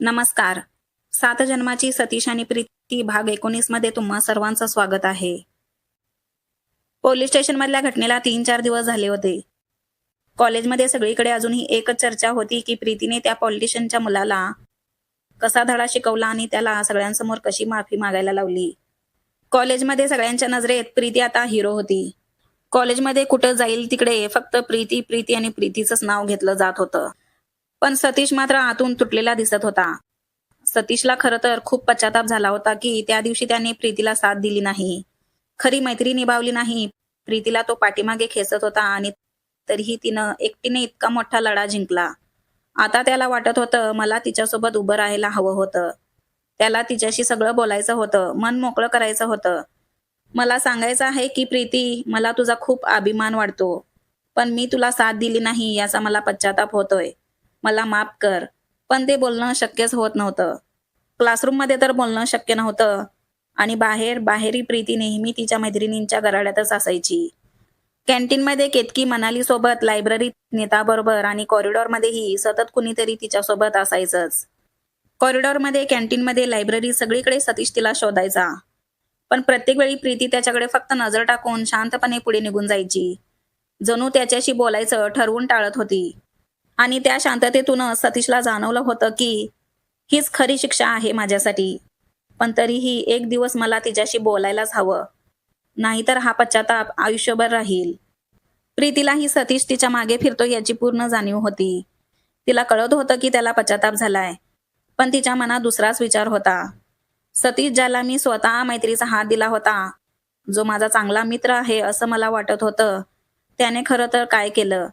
नमस्कार. सात जन्माची सतीश आणि प्रीती भाग 19 मध्ये तुम्हा सर्वांचं स्वागत आहे. पोलीस स्टेशनमधल्या घटनेला 3-4 दिवस झाले होते. कॉलेजमध्ये सगळीकडे अजूनही एकच चर्चा होती की प्रीतीने त्या पॉलिटिशियनच्या मुलाला कसा धडा शिकवला आणि त्याला सगळ्यांसमोर कशी माफी मागायला लावली. कॉलेजमध्ये सगळ्यांच्या नजरेत प्रीती आता हिरो होती. कॉलेजमध्ये कुठं जाईल तिकडे फक्त प्रीती प्रीती आणि प्रीतीचंच नाव घेतलं जात होतं. पण सतीश मात्र आतून तुटलेला दिसत होता. सतीशला खरं तर खूप पश्चाताप झाला होता की त्या दिवशी त्याने प्रीतीला साथ दिली नाही, खरी मैत्री निभावली नाही. प्रीतीला तो पाठीमागे खेचत होता आणि तरीही तिनं एकटीने इतका मोठा लढा जिंकला. आता त्याला वाटत होतं मला तिच्यासोबत उभं राहायला हवं होतं. त्याला तिच्याशी सगळं बोलायचं होतं, मन मोकळं करायचं होतं. मला सांगायचं आहे की प्रीती, मला तुझा खूप अभिमान वाटतो, पण मी तुला साथ दिली नाही याचा मला पश्चाताप होतोय. मला माफ कर. पण ते बोलणं शक्यच होत नव्हतं. क्लासरूममध्ये तर बोलणं शक्य नव्हतं आणि बाहेरही प्रीती नेहमी तिच्या मैत्रिणींच्या गराड्यातच असायची. कॅन्टीनमध्ये केतकी मनाली सोबत, लायब्ररीत नीताबरोबर आणि कॉरिडॉरमध्येही सतत कुणीतरी तिच्यासोबत असायचंच. कॉरिडॉरमध्ये, कॅन्टीनमध्ये, लायब्ररीत सगळीकडे सतीश तिला शोधायचा. पण प्रत्येक वेळी प्रीती त्याच्याकडे फक्त नजर टाकून शांतपणे पुढे निघून जायची. जणू त्याच्याशी बोलायचं ठरवून टाळत होती. आणि त्या शांततेतूनच सतीशला जाणवलं होतं की हीच खरी शिक्षा आहे माझ्यासाठी. पण तरीही एक दिवस मला तिच्याशी बोलायलाच हवं, नाहीतर हा पश्चाताप आयुष्यभर राहील. प्रीतीलाही सतीश तिच्या मागे फिरतो याची पूर्ण जाणीव होती. तिला कळत होतं की त्याला पश्चाताप झालाय, पण तिच्या मनात दुसराच विचार होता. सतीश, ज्याला मी स्वतः मैत्रीचा हात दिला होता, जो माझा चांगला मित्र आहे असं मला वाटत होतं, त्याने खरं तर काय केलं?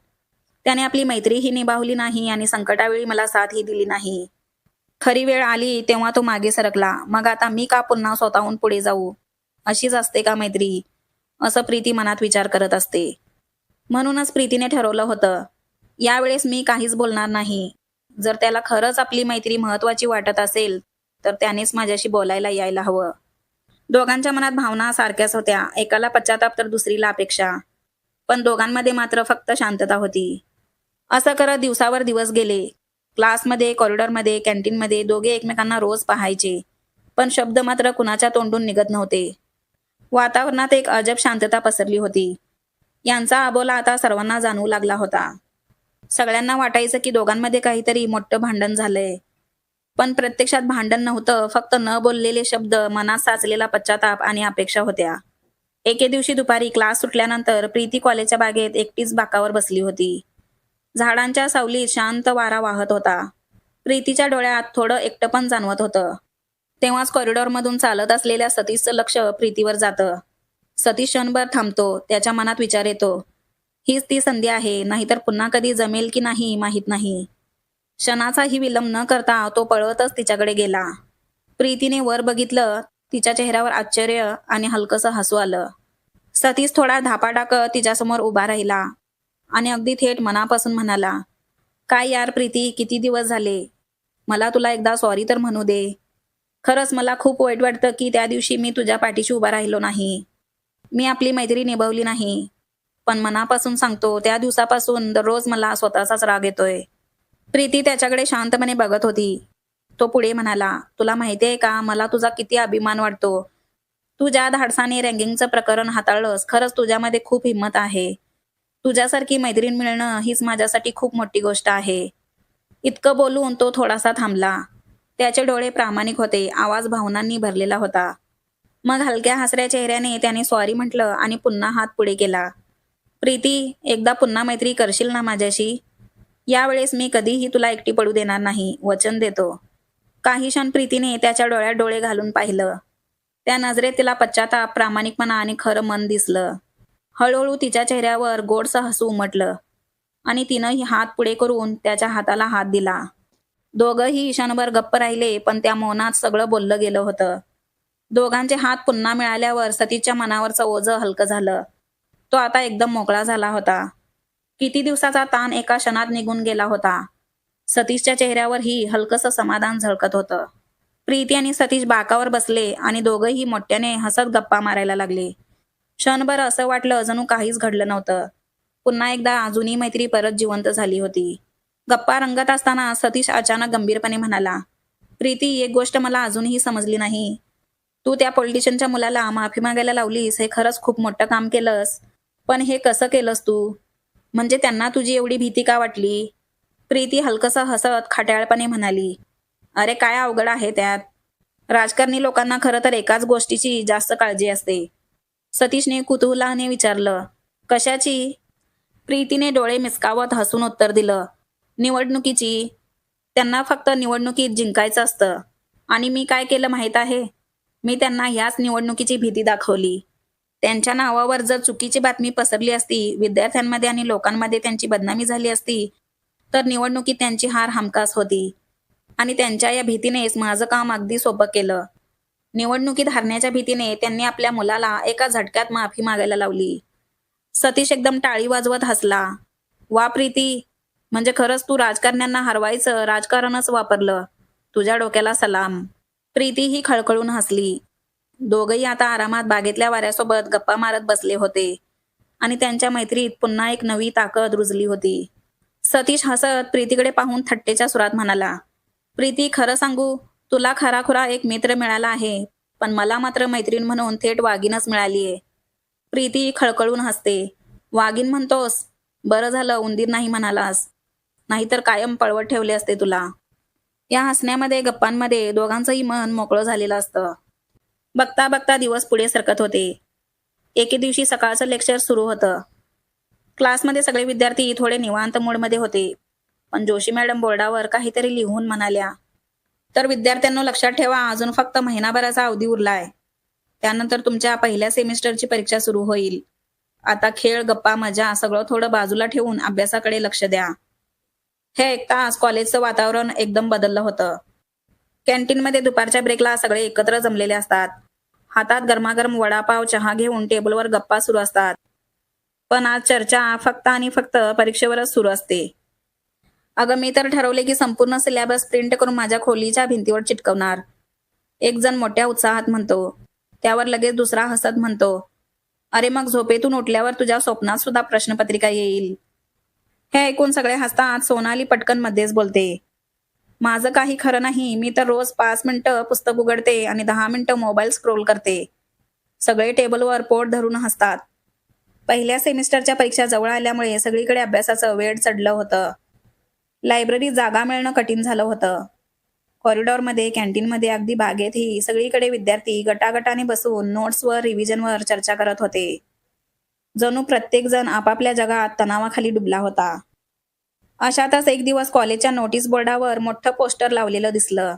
त्याने आपली मैत्रीही निभावली नाही आणि संकटावेळी मला साथही दिली नाही. खरी वेळ आली तेव्हा तो मागे सरकला. मग आता मी का पुन्हा स्वतःहून पुढे जाऊ? अशीच असते का मैत्री? असं प्रीती मनात विचार करत असते. म्हणूनच प्रीतीने ठरवलं होतं, यावेळेस मी काहीच बोलणार नाही. जर त्याला खरंच आपली मैत्री महत्वाची वाटत असेल, तर त्यानेच माझ्याशी बोलायला यायला हवं. दोघांच्या मनात भावना सारख्याच होत्या. एकाला पश्चाताप तर दुसरीला अपेक्षा. पण दोघांमध्ये मात्र फक्त शांतता होती. असं करत दिवसावर दिवस गेले. क्लासमध्ये, कॉरिडॉरमध्ये, कॅन्टीनमध्ये दोघे एकमेकांना रोज पाहायचे. पण शब्द मात्र कुणाच्या तोंडून निघत नव्हते. वातावरणात एक अजब शांतता पसरली होती. यांचा अबोला आता सर्वांना जाणवू लागला होता. सगळ्यांना वाटायचं की दोघांमध्ये काहीतरी मोठं भांडण झालंय. पण प्रत्यक्षात भांडण नव्हतं, फक्त न बोललेले शब्द, मनात साचलेला पश्चाताप आणि अपेक्षा होत्या. एके दिवशी दुपारी क्लास सुटल्यानंतर प्रीती कॉलेजच्या बागेत एकटीच बाकावर बसली होती. झाडांच्या सावलीत शांत वारा वाहत होता. प्रीतीच्या डोळ्यात थोडं एकटंपण जाणवत होतं. तेव्हाच कॉरिडॉरमधून चालत असलेल्या सतीशचं लक्ष प्रीतीवर जातं. सतीश क्षणभर थांबतो. त्याच्या मनात विचार येतो, हीच ती संधी आहे, नाहीतर पुन्हा कधी जमेल की नाही माहीत नाही. क्षणाचाही विलंब न करता तो पळतच तिच्याकडे गेला. प्रीतीने वर बघितलं. तिच्या चेहऱ्यावर आश्चर्य आणि हलकंसं हसू आलं. सतीश थोडा धापा टाकत तिच्यासमोर उभा राहिला आणि अगदी थेट मनापासून म्हणाला, काय यार प्रीती, किती दिवस झाले. मला तुला एकदा सॉरी तर म्हणू दे. खरंच मला खूप वाईट वाटतं की त्या दिवशी मी तुझ्या पाठीशी उभा राहिलो नाही. मी आपली मैत्री निभावली नाही. पण मनापासून सांगतो, त्या दिवसापासून दररोज मला स्वतःचाच राग येतोय. प्रीती त्याच्याकडे शांतपणे बघत होती. तो पुढे म्हणाला, तुला माहितीये का, मला तुझा किती अभिमान वाटतो. तू ज्या धाडसाने रँगिंगचं प्रकरण हाताळलंस, खरंच तुझ्यामध्ये खूप हिंमत आहे. तुझ्यासारखी मैत्रीण मिळणं हीच माझ्यासाठी खूप मोठी गोष्ट आहे. इतकं बोलून तो थोडासा थांबला. त्याचे डोळे प्रामाणिक होते, आवाज भावनांनी भरलेला होता. मग हलक्या हसऱ्या चेहऱ्याने त्याने सॉरी म्हटलं आणि पुन्हा हात पुढे केला. प्रीती, एकदा पुन्हा मैत्री करशील ना माझ्याशी? यावेळेस मी कधीही तुला एकटी पडू देणार नाही, वचन देतो. काही क्षण प्रीतीने त्याच्या डोळ्यात डोळे घालून पाहिलं. त्या नजरेत तिला पश्चाताप, प्रामाणिकपणा आणि खरं मन दिसलं. हळूहळू तिच्या चेहऱ्यावर गोडसं हसू उमटलं आणि तिनंही हात पुढे करून त्याच्या हाताला हात दिला. दोघंही क्षणभर गप्प राहिले, पण त्या मौनात सगळं बोललं गेलं होतं. दोघांचे हात पुन्हा मिळाल्यावर सतीशच्या मनावरचं ओझं हलकं झालं. तो आता एकदम मोकळा झाला होता. किती दिवसाचा ताण एका क्षणात निघून गेला होता. सतीशच्या चेहऱ्यावरही हलकंसं समाधान झळकत होतं. प्रीती आणि सतीश बाकावर बसले आणि दोघंही मोठ्याने हसत गप्पा मारायला लागले. क्षणभर असं वाटलं जणू काहीच घडलं नव्हतं. पुन्हा एकदा जुनी मैत्री परत जिवंत झाली होती. गप्पा रंगत असताना सतीश अचानक गंभीरपणे म्हणाला, प्रीती, एक गोष्ट मला अजूनही समजली नाही. तू त्या पॉलिटिशियनच्या मुलाला माफी मागायला लावलीस, हे खरंच खूप मोठं काम केलंस. पण हे कसं केलंस तू? म्हणजे त्यांना तुझी एवढी भीती का वाटली? प्रीती हलकसं हसत खाट्याळपणे म्हणाली, अरे काय अवघड आहे त्यात? राजकारणी लोकांना खरं तर एकाच गोष्टीची जास्त काळजी असते. सतीशने कुतूहलाने विचारलं, कशाची? प्रीतीने डोळे मिचकावत हसून उत्तर दिलं, निवडणुकीची. त्यांना फक्त निवडणुकीत जिंकायचं असतं. आणि मी काय केलं माहीत आहे? मी त्यांना ह्याच निवडणुकीची भीती दाखवली. त्यांच्या नावावर जर चुकीची बातमी पसरली असती, विद्यार्थ्यांमध्ये आणि लोकांमध्ये त्यांची बदनामी झाली असती, तर निवडणुकीत त्यांची हार हमखास होती. आणि त्यांच्या या भीतीनेच माझं काम अगदी सोपं केलं. निवडणुकीत हारण्याच्या भीतीने त्यांनी आपल्या मुलाला एका झटक्यात माफी मागायला लावली. सतीश एकदम टाळी वाजवत हसला. वा प्रीती, म्हणजे खरंच तू राजकारण्यांना हरवायचं राजकारणच वापरलं. तुझ्या डोक्याला सलाम. प्रीती ही खळखळून हसली. दोघंही आता आरामात बागेतल्या वाऱ्यासोबत गप्पा मारत बसले होते आणि त्यांच्या मैत्रीत पुन्हा एक नवी ताकद रुजली होती. सतीश हसत प्रीतीकडे पाहून थट्टेच्या सुरात म्हणाला, प्रीती, खरं सांगू, तुला खराखुरा एक मित्र मिळाला आहे, पण मला मात्र मैत्रीण म्हणून थेट वाघीणच मिळालीये. प्रीती खळखळून हसते. वाघीण म्हणतोस? बरं झालं उंदीर नाही म्हणालास, नाहीतर कायम पळवत ठेवले असते तुला. या हसण्यामध्ये गप्पांमध्ये दोघांचंही मन मोकळं झालेलं असतं. बघता बघता दिवस पुढे सरकत होते. एके दिवशी सकाळचं लेक्चर सुरू होतं. क्लासमध्ये सगळे विद्यार्थी थोडे निवांत मूडमध्ये होते. पण जोशी मॅडम बोर्डावर काहीतरी लिहून म्हणाल्या, तर विद्यार्थ्यांनो लक्षात ठेवा, अजून फक्त महिनाभराचा अवधी उरलाय. त्यानंतर तुमच्या पहिल्या सेमिस्टरची परीक्षा सुरू होईल. आता खेळ, गप्पा, मजा सगळं थोडं बाजूला ठेवून अभ्यासाकडे लक्ष द्या. हे एक तास कॉलेजचं वातावरण एकदम बदललं होतं. कॅन्टीनमध्ये दुपारच्या ब्रेकला सगळे एकत्र जमलेले असतात. हातात गरमागरम वडापाव, चहा घेऊन टेबलवर गप्पा सुरू असतात. पण आज चर्चा फक्त आणि फक्त परीक्षेवरच सुरू असते. अगं, मी तर ठरवले की संपूर्ण सिलेबस प्रिंट करून माझ्या खोलीच्या भिंतीवर चिटकवणार. एक जण मोठ्या उत्साहात म्हणतो. त्यावर लगेच दुसरा हसत म्हणतो, अरे मग झोपेतून उठल्यावर तुझ्या स्वप्नात सुद्धा प्रश्नपत्रिका येईल. हे ऐकून सगळे हसतात. सोनाली पटकन मध्येच बोलते, माझं काही खरं नाही. मी तर रोज 5 मिनिटं पुस्तक उघडते आणि 10 मिनिटं मोबाईल स्क्रोल करते. सगळे टेबलवर पोट धरून हसतात. पहिल्या सेमिस्टरच्या परीक्षा जवळ आल्यामुळे सगळीकडे अभ्यासाचं वेळ चढलं होतं. लायब्ररीत जागा मिळणं कठीण झालं होतं. कॉरिडॉरमध्ये, कॅन्टीनमध्ये, अगदी बागेतही सगळीकडे विद्यार्थी गटागटाने बसून नोट्सवर, रिव्हिजनवर चर्चा करत होते. जणू प्रत्येकजण आपापल्या जगात तणावाखाली डुबला होता. अशातच एक दिवस कॉलेजच्या नोटीस बोर्डावर मोठं पोस्टर लावलेलं दिसलं.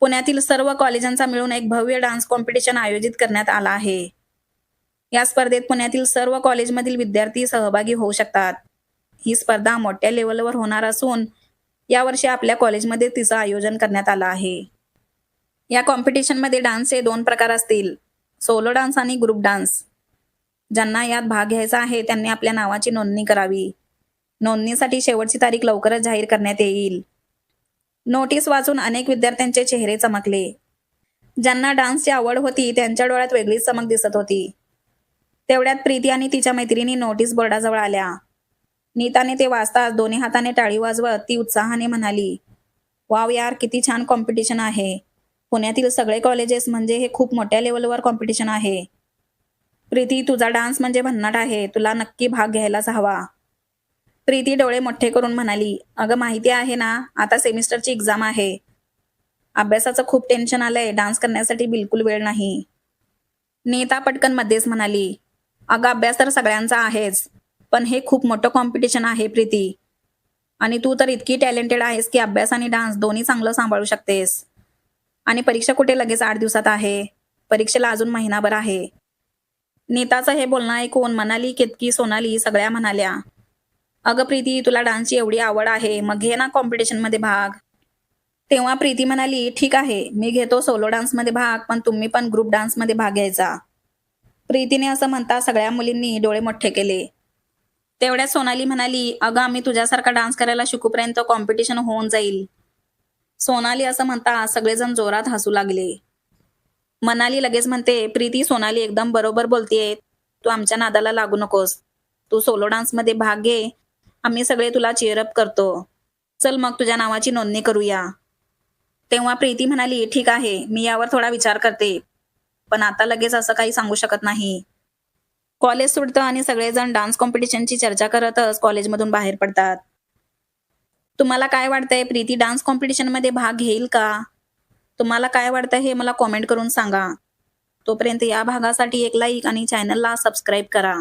पुण्यातील सर्व कॉलेजांचा मिळून एक भव्य डान्स कॉम्पिटिशन आयोजित करण्यात आला आहे. या स्पर्धेत पुण्यातील सर्व कॉलेजमधील विद्यार्थी सहभागी होऊ शकतात. ही स्पर्धा मोठ्या लेवलवर होणार असून यावर्षी आपल्या कॉलेजमध्ये तिचं आयोजन करण्यात आलं आहे. या कॉम्पिटिशनमध्ये डान्सचे 2 प्रकार असतील, सोलो डान्स आणि ग्रुप डान्स. ज्यांना यात भाग घ्यायचा आहे त्यांनी आपल्या नावाची नोंदणी करावी. नोंदणीसाठी शेवटची तारीख लवकरच जाहीर करण्यात येईल. नोटीस वाचून अनेक विद्यार्थ्यांचे चेहरे चमकले. ज्यांना डान्सची आवड होती त्यांच्या डोळ्यात वेगळीच चमक दिसत होती. तेवढ्यात प्रीती आणि तिच्या मैत्रिणी नोटीस बोर्डाजवळ आल्या. नीताने ते वाचताच दोन्ही हाताने टाळी वाजवत ती उत्साहाने म्हणाली, वाव यार, किती छान कॉम्पिटिशन आहे. पुण्यातील सगळे कॉलेजेस म्हणजे हे खूप मोठ्या लेवलवर कॉम्पिटिशन आहे. प्रीती, तुझा डान्स म्हणजे भन्नाट आहे. तुला नक्की भाग घ्यायलाच हवा. प्रीती डोळे मोठे करून म्हणाली, अगं माहिती आहे ना, आता सेमिस्टरची एक्झाम आहे. अभ्यासाचं खूप टेन्शन आलंय. डान्स करण्यासाठी बिलकुल वेळ नाही. नीता पटकन मध्येच म्हणाली, अगं अभ्यास तर सगळ्यांचा आहेच, पण हे खूप मोठं कॉम्पिटिशन आहे प्रीती. आणि तू तर इतकी टॅलेंटेड आहेस की अभ्यास आणि डान्स दोन्ही चांगलं सांभाळू शकतेस. आणि परीक्षा कुठे लगेच 8 दिवसात आहे. परीक्षेला अजून महिनाभर आहे. नीताचं हे बोलणं ऐकून मनाली, केतकी, सोनाली सगळ्या म्हणाल्या, अगं प्रीती, तुला डान्सची एवढी आवड आहे, मग घे ना कॉम्पिटिशनमध्ये भाग. तेव्हा प्रीती म्हणाली, ठीक आहे, मी घेतो सोलो डान्समध्ये भाग, पण तुम्ही पण ग्रुप डान्समध्ये भाग घ्यायचा. प्रीतीने असं म्हणता सगळ्या मुलींनी डोळे मोठे केले. तेवढ्यात सोनाली म्हणाली, अगं आम्ही तुझ्यासारखा डान्स करायला शिकूपर्यंत कॉम्पिटिशन होऊन जाईल. सोनाली असं म्हणता सगळेजण जोरात हसू लागले. मनाली लगेच म्हणते, प्रीती, सोनाली एकदम बरोबर बोलतेय. तू आमच्या नादाला लागू नकोस. तू सोलो डान्समध्ये भाग घे. आम्ही सगळे तुला चीअरअप करतो. चल मग तुझ्या नावाची नोंदणी करूया. तेव्हा प्रीती म्हणाली, ठीक आहे, मी यावर थोडा विचार करते, पण आता लगेच असं काही सांगू शकत नाही. कॉलेज सुटतं आणि सगळेजण डान्स कॉम्पिटिशनची चर्चा करतच कॉलेजमधून बाहेर पडतात. तुम्हाला काय वाटतंय, प्रीती डान्स कॉम्पिटिशनमध्ये भाग घेईल का? तुम्हाला काय वाटतं हे मला कॉमेंट करून सांगा. तोपर्यंत या भागासाठी एक लाईक आणि चॅनलला सबस्क्राईब करा.